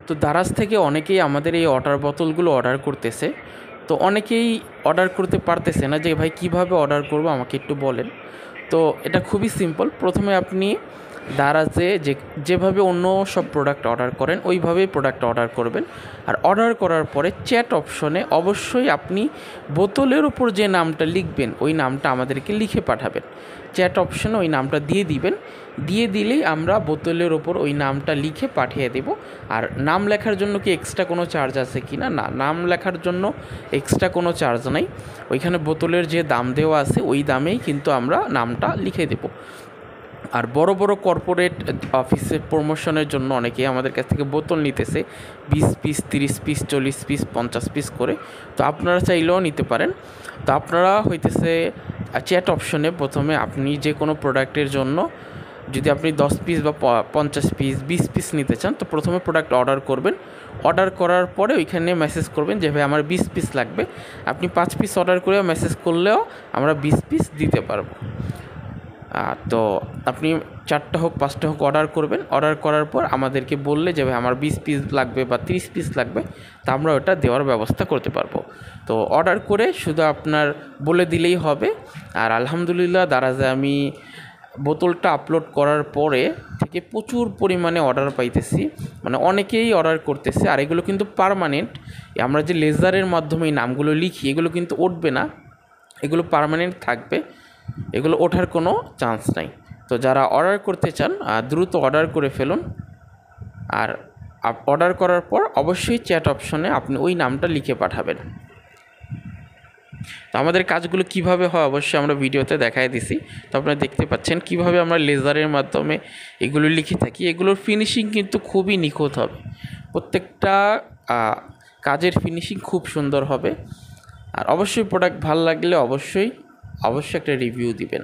তো দারাজ থেকে অনেকেই আমাদের এই ওয়াটার বোতলগুলো অর্ডার করতেছে। তো অনেকেই অর্ডার করতে পারতেছে না যে ভাই কীভাবে অর্ডার করব আমাকে একটু বলেন। তো এটা খুবই সিম্পল। প্রথমে আপনি দারাজে যেভাবে অন্য সব প্রোডাক্ট অর্ডার করেন ওইভাবেই প্রোডাক্ট অর্ডার করবেন। আর অর্ডার করার পরে চ্যাট অপশনে অবশ্যই আপনি বোতলের ওপর যে নামটা লিখবেন ওই নামটা আমাদেরকে লিখে পাঠাবেন। চ্যাট অপশনে ওই নামটা দিয়ে দিবেন। দিয়ে দিলেই আমরা বোতলের ওপর ওই নামটা লিখে পাঠিয়ে দেব। আর নাম লেখার জন্য কি এক্সট্রা কোনো চার্জ আছে কি না? না, নাম লেখার জন্য এক্সট্রা কোনো চার্জ নাই। ওইখানে বোতলের যে দাম দেওয়া আছে ওই দামেই কিন্তু আমরা নামটা লিখে দেব। আর বড় বড় কর্পোরেট অফিসে প্রমোশনের জন্য অনেকেই আমাদের কাছ থেকে বোতল নিতেছে 20 পিস, 30 পিস, 40 পিস, 50 পিস করে। তো আপনারা চাইলেও নিতে পারেন। তো আপনারা হইতেছে চ্যাট অপশনে প্রথমে আপনি যে কোনো প্রোডাক্টের জন্য যদি আপনি 10 পিস বা 50 পিস, 20 পিস নিতে চান, তো প্রথমে প্রোডাক্ট অর্ডার করবেন। অর্ডার করার পরে ওইখানে মেসেজ করবেন যে ভাই আমার 20 পিস লাগবে। আপনি 5 পিস অর্ডার করে মেসেজ করলেও আমরা 20 পিস দিতে পারবো। তো আপনি 4টা হোক 5টা হোক অর্ডার করবেন। অর্ডার করার পর আমাদেরকে বললে যে ভাই আমার 20 পিস লাগবে বা 30 পিস লাগবে, তা আমরা ওটা দেওয়ার ব্যবস্থা করতে পারবো। তো অর্ডার করে শুধু আপনার বলে দিলেই হবে। আর আলহামদুলিল্লাহ দারাজে আমি বোতলটা আপলোড করার পরে থেকে প্রচুর পরিমাণে অর্ডার পাইতেছি, মানে অনেকেই অর্ডার করতেছে। আর এগুলো কিন্তু পার্মানেন্ট। আমরা যে লেজারের মাধ্যমে এই নামগুলো লিখি এগুলো কিন্তু উঠবে না, এগুলো পার্মানেন্ট থাকবে, এগুলো ওঠার কোনো চান্স নাই। তো যারা অর্ডার করতে চান দ্রুত অর্ডার করে ফেলুন। আর অর্ডার করার পর অবশ্যই চ্যাট অপশনে আপনি ওই নামটা লিখে পাঠাবেন। তো আমাদের কাজগুলো কিভাবে হয় অবশ্যই আমরা ভিডিওতে দেখাই দিছি। তো আপনারা দেখতে পাচ্ছেন কিভাবে আমরা লেজারের মাধ্যমে এগুলো লিখে থাকি। এগুলোর ফিনিশিং কিন্তু খুবই নিখুঁত হবে, প্রত্যেকটা কাজের ফিনিশিং খুব সুন্দর হবে। আর অবশ্যই প্রোডাক্ট ভালো লাগলে অবশ্যই একটা রিভিউ দিবেন।